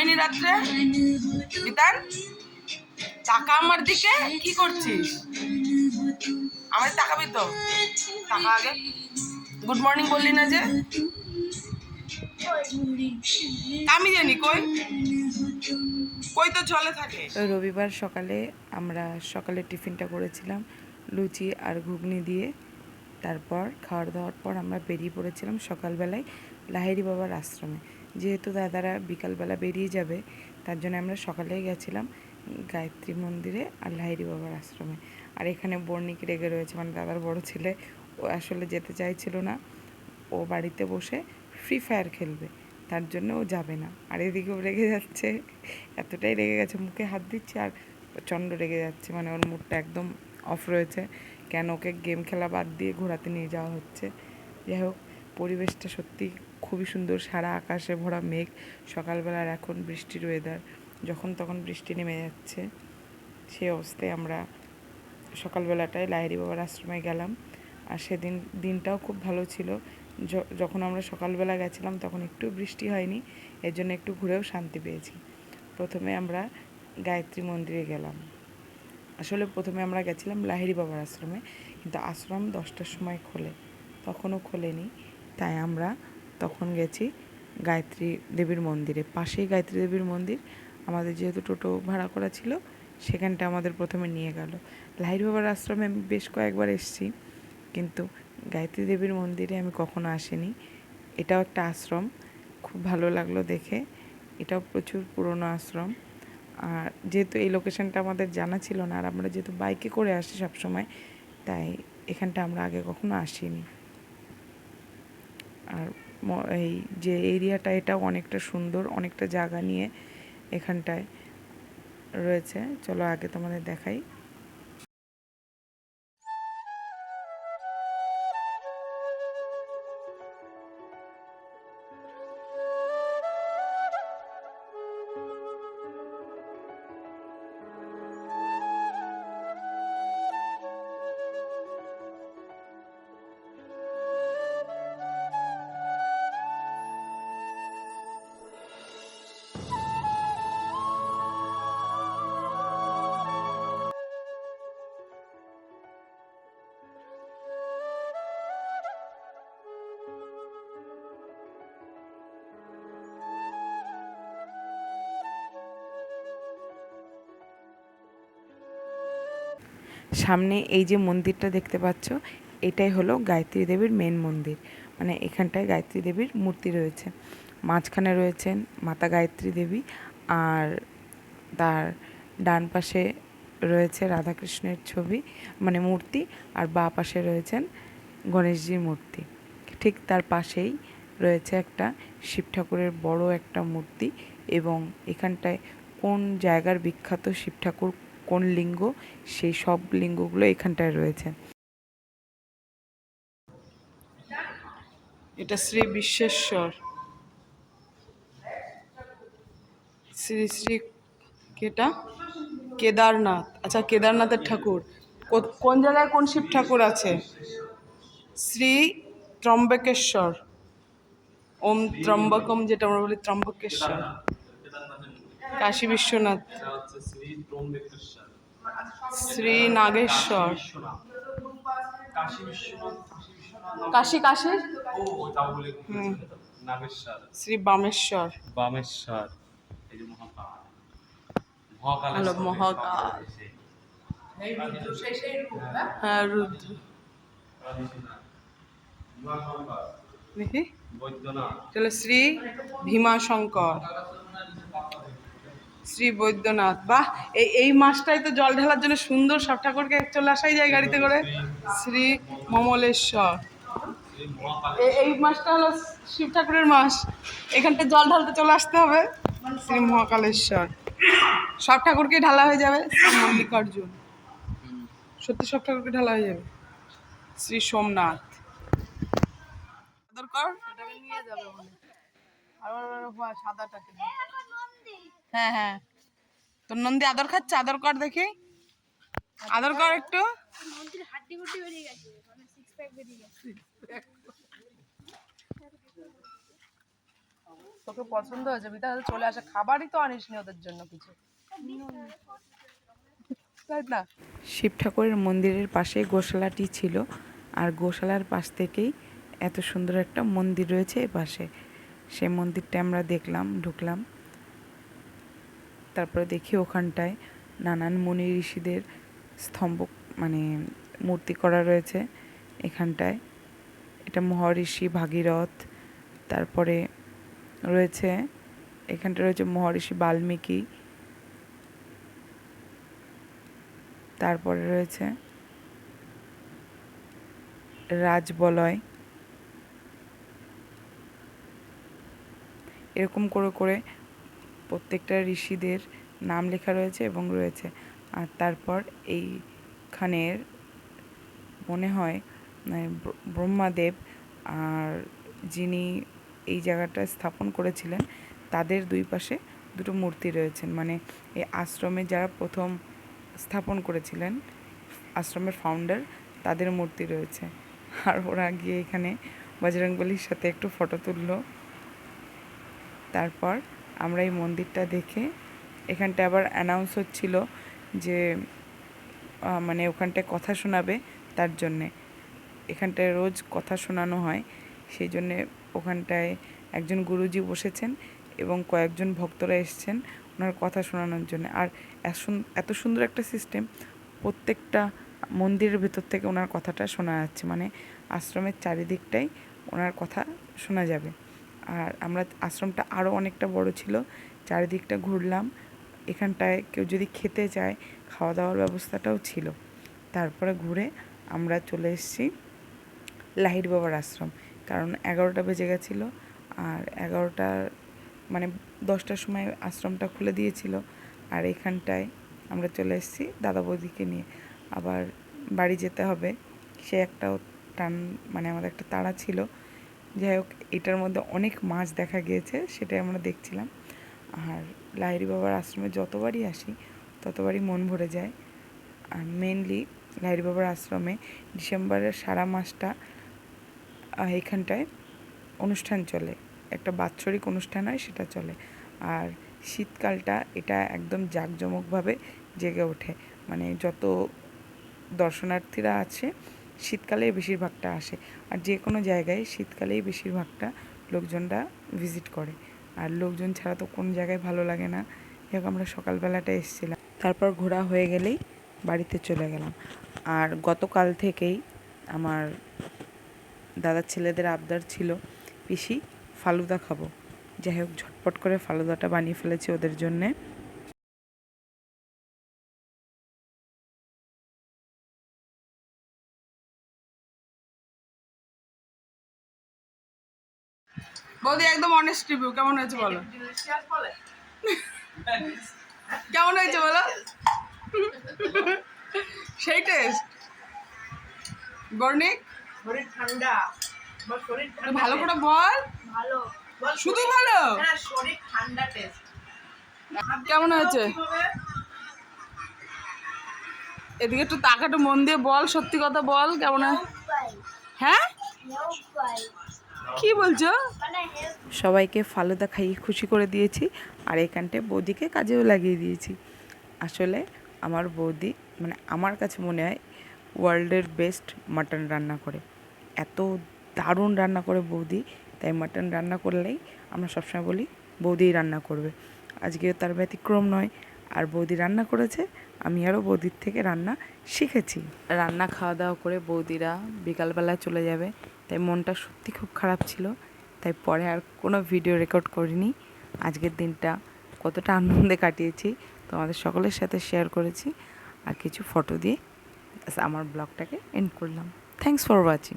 ঘুমাইনি রাত্রে? বিতান টাকা আমার দিকে, কি করছিস? আমার তাকাবি তো, টাকা আগে। গুড মর্নিং বললি না যে? আমি জানি কই কই তো চলে থাকে। রবিবার সকালে আমরা সকালে টিফিনটা করেছিলাম লুচি আর ঘুগনি দিয়ে। তারপর খাওয়ার দাওয়ার পর আমরা বেরিয়ে পড়েছিলাম সকালবেলায় লাহিড়ী বাবার আশ্রমে। যেহেতু দাদারা বিকালবেলা বেরিয়ে যাবে, তার জন্য আমরা সকালেই গেছিলাম গায়ত্রী মন্দিরে আর লাহিড়ী বাবার আশ্রমে। আর এখানে বর্ণিক রেগে রয়েছে, মানে দাদার বড় ছেলে। ও আসলে যেতে চাইছিল না, ও বাড়িতে বসে ফ্রি ফায়ার খেলবে, তার জন্য ও যাবে না। আর এদিকেও রেগে যাচ্ছে, এতটাই রেগে গেছে, মুখে হাত দিচ্ছে আর প্রচণ্ড রেগে যাচ্ছে, মানে ওর মুডটা একদম অফ রয়েছে। কেন ওকে গেম খেলা বাদ দিয়ে ঘোরাতে নিয়ে যাওয়া হচ্ছে। যাই হোক, পরিবেশটা সত্যি খুবই সুন্দর, সারা আকাশে ভরা মেঘ। সকালবেলার এখন বৃষ্টির ওয়েদার, যখন তখন বৃষ্টি নেমে যাচ্ছে। সেই অবস্থায় আমরা সকালবেলাটায় লাহিড়ী বাবার আশ্রমে গেলাম। আর সেদিন দিনটাও খুব ভালো ছিল। যখন আমরা সকালবেলা গেছিলাম তখন একটু বৃষ্টি হয়নি, এর জন্য একটু ঘুরেও শান্তি পেয়েছি। প্রথমে আমরা গায়ত্রী মন্দিরে গেলাম। আসলে প্রথমে আমরা গেছিলাম লাহিড়ী বাবার আশ্রমে, কিন্তু আশ্রম 10টার সময় খোলে, তখনও খোলেনি। তাই আমরা তখন গেছি গায়ত্রী দেবীর মন্দিরে। পাশেই গায়ত্রী দেবীর মন্দির। আমাদের যেহেতু টোটো ভাড়া করা ছিল, সেখানটা আমাদের প্রথমে নিয়ে গেল। লাহিড়ী বাবার আশ্রমে আমি বেশ কয়েকবার এসেছি, কিন্তু গায়ত্রী দেবীর মন্দিরে আমি কখনো আসিনি। এটাও একটা আশ্রম, খুব ভালো লাগলো দেখে। এটাও প্রচুর পুরনো আশ্রম। আর যেহেতু এই লোকেশনটা আমাদের জানা ছিল না, আর আমরা যেহেতু বাইকে করে আসি সবসময়, তাই এখানটা আমরা আগে কখনো আসিনি। আর এই যে এরিয়াটা, এটাও অনেকটা সুন্দর, অনেকটা জায়গা নিয়ে এখানটায় রয়েছে। চলো আগে তোমাদের দেখাই। সামনে এই যে মন্দিরটা দেখতে পাচ্ছ, এটাই হলো গায়ত্রী দেবীর মেন মন্দির। মানে এখানটায় গায়ত্রী দেবীর মূর্তি রয়েছে। মাঝখানে রয়েছেন মাতা গায়ত্রী দেবী, আর তার ডান পাশে রয়েছে রাধাকৃষ্ণের ছবি, মানে মূর্তি। আর বাঁ পাশে রয়েছেন গণেশজির মূর্তি। ঠিক তার পাশেই রয়েছে একটা শিব ঠাকুরের বড় একটা মূর্তি। এবং এখানটায় কোন জায়গার বিখ্যাত শিব ঠাকুর, কোন লিঙ্গ, সেই সব লিঙ্গগুলো এখানটায় রয়েছে। এটা শ্রী বিশ্বেশ্বর, শ্রী শ্রী কেটা কেদারনাথ। আচ্ছা, কেদারনাথের ঠাকুর। কোন জায়গায় কোন শিব ঠাকুর আছে? শ্রী ত্রম্বকেশ্বর, ওম ত্রম্বকম, যেটা আমরা বলি ত্রম্বকেশ্বর। কাশী বিশ্বনাথ, শ্রী নাগেশ্বর, কাশী কাশী শ্রী বামেশ্বর, হলো মহাকাল। হ্যাঁ, রুদ্র। দেখি, চলো শ্রী ভীমাশঙ্কর, শ্রী বৈদ্যনাথ। বাহ, এই মাসটাই তো জল ঢালার জন্য সুন্দর, সব ঠাকুরকে চলে আসাই যায় গাড়িতে করে। শ্রী মমলেশ্বর, এই মাসটা হলো শিব ঠাকুরের মাস, এখানটা জল ঢালতে চলে আসতে হবে। শ্রী মহাকালেশ্বর, সব ঠাকুরকে ঢালা হয়ে যাবে। শ্রী মল্লিকার্জুন, সত্যি সব ঠাকুরকে ঢালা হয়ে যাবে। শ্রী সোমনাথ। আদর কর, এটাকে নিয়ে যাবে মনে। আর সাদাটাকে, হ্যাঁ হ্যাঁ, তোর নন্দী আদর খাচ্ছে, আদর কর দেখি, আদর কর একটু। নন্দীর হাড্ডি গুড্ডি বেরিয়ে গেছে, মানে সিক্স প্যাক বেরিয়ে গেছে। তোকে পছন্দ হয়েছে বিতা চলে আসে, খাবারই তো আনিস নি ওদের জন্য কিছু, তাই না? শিব ঠাকুরের মন্দিরের পাশে গোশালাটি ছিল, আর গোশালার পাশ থেকেই এত সুন্দর একটা মন্দির রয়েছে এ পাশে। সেই মন্দিরটা আমরা দেখলাম, ঢুকলাম। তারপরে দেখি ওখানটায় নানান মুনি ঋষিদের স্তম্ভ মানে মূর্তি করা রয়েছে এখানটায়। এটা মহর্ষি ভাগীরথ, তারপরে রয়েছে এখানটা রয়েছে মহর্ষি বাল্মীকি, তারপরে রয়েছে রাজবলয়। এরকম করে করে প্রত্যেকটা ঋষিদের নাম লেখা রয়েছে এবং রয়েছে। আর তারপর এইখানের মনে হয় ব্রহ্মাদেব আর যিনি এই জায়গাটা স্থাপন করেছিলেন তাদের দুই পাশে দুটো মূর্তি রয়েছেন, মানে এই আশ্রমে যারা প্রথম স্থাপন করেছিলেন, আশ্রমের ফাউন্ডার, তাদের মূর্তি রয়েছে। আর ওরা গিয়ে এখানে বজরংবলীর সাথে একটু ফটো তুললো। তারপর আমরা এই মন্দিরটা দেখে এখানটা আবার অ্যানাউন্স হচ্ছিল যে মানে ওখানটায় কথা শোনাবে, তার জন্যে এখানটায় রোজ কথা শোনানো হয়, সেই জন্যে ওখানটায় একজন গুরুজি বসেছেন এবং কয়েকজন ভক্তরা এসছেন ওনার কথা শোনানোর জন্য। আর এত সুন্দর একটা সিস্টেম, প্রত্যেকটা মন্দিরের ভেতর থেকে ওনার কথাটা শোনা যাচ্ছে, মানে আশ্রমের চারিদিকটাই ওনার কথা শোনা যাবে। আর আমরা আশ্রমটা আরও অনেকটা বড় ছিল, চারিদিকটা ঘুরলাম। এখানটায় কেউ যদি খেতে চায় খাওয়া দাওয়ার ব্যবস্থাটাও ছিল। তারপরে ঘুরে আমরা চলে এসেছি লাহিড়ী বাবার আশ্রম, কারণ 11টা বেজে গেছিলো। আর 11টার মানে 10টার সময় আশ্রমটা খুলে দিয়েছিল। আর এখানটায় আমরা চলে এসেছি দাদা বৌদিকে নিয়ে, আবার বাড়ি যেতে হবে সে একটাও টান, মানে আমাদের একটা তাড়া ছিল। যাই হোক, এটার মধ্যে অনেক মাছ দেখা গিয়েছে, সেটাই আমরা দেখছিলাম। আর লাহিড়ী বাবার আশ্রমে যতবারই আসি ততবারই মন ভরে যায়। আর মেনলি লাহিড়ী বাবার আশ্রমে ডিসেম্বরের সারা মাসটা এইখানটায় অনুষ্ঠান চলে, একটা বাৎসরিক অনুষ্ঠান হয়, সেটা চলে। আর শীতকালটা এটা একদম জাঁকজমকভাবে জেগে ওঠে, মানে যত দর্শনার্থীরা আছে শীতকালেই বেশিরভাগটা আসে। আর যে কোনো জায়গায় শীতকালেই বেশিরভাগটা লোকজনরা ভিজিট করে, আর লোকজন ছাড়া তো কোন জায়গায় ভালো লাগে না। যাই আমরা সকালবেলাটা এসেছিলাম, তারপর ঘোরা হয়ে গেলেই বাড়িতে চলে গেলাম। আর গতকাল থেকেই আমার দাদার ছেলেদের আবদার ছিল পিসি ফালুদা খাবো। যাই হোক, ঝটপট করে ফালুদাটা বানিয়ে ফেলেছি ওদের জন্যে। বৌদি একদম অনেস্ট রিভিউ, কেমন হয়েছে বলো? কেমন হয়েছে বলো? সেই টেস্ট বর্ণিক, শরীর ঠান্ডা, আমার শরীর ঠান্ডা। ভালো করে বল, ভালো। শুধু ভালো। হ্যাঁ, শরীর ঠান্ডা টেস্ট। কেমন হয়েছে? এদিকে একটু তাকাটু মন দিয়ে বল, সত্যি কথা বল, কেমন হয়? হ্যাঁ, কি বলছো? সবাইকে ফালুদা খাইয়ে খুশি করে দিয়েছি, আর এখানটায় বৌদিকে কাজেও লাগিয়ে দিয়েছি। আসলে আমার বৌদি, মানে আমার কাছে মনে হয় ওয়ার্ল্ডের বেস্ট মাটন রান্না করে, এত দারুণ রান্না করে বৌদি। তাই মাটন রান্না করলেই আমরা সবসময় বলি বৌদিই রান্না করবে। আজকেও তার ব্যতিক্রম নয়, আর বৌদি রান্না করেছে, আমি আরও বৌদির থেকে রান্না শিখেছি। রান্না খাওয়া দাওয়া করে বৌদিরা বিকালবেলা চলে যাবে, তাই মনটা সত্যি খুব খারাপ ছিল। তাই পরে আর কোনো ভিডিও রেকর্ড করিনি। আজকের দিনটা কতটা আনন্দে কাটিয়েছি তোমাদের সকলের সাথে শেয়ার করেছি, আর কিছু ফটো দিয়ে আমার ব্লগটাকে এন্ড করলাম। Thanks for watching.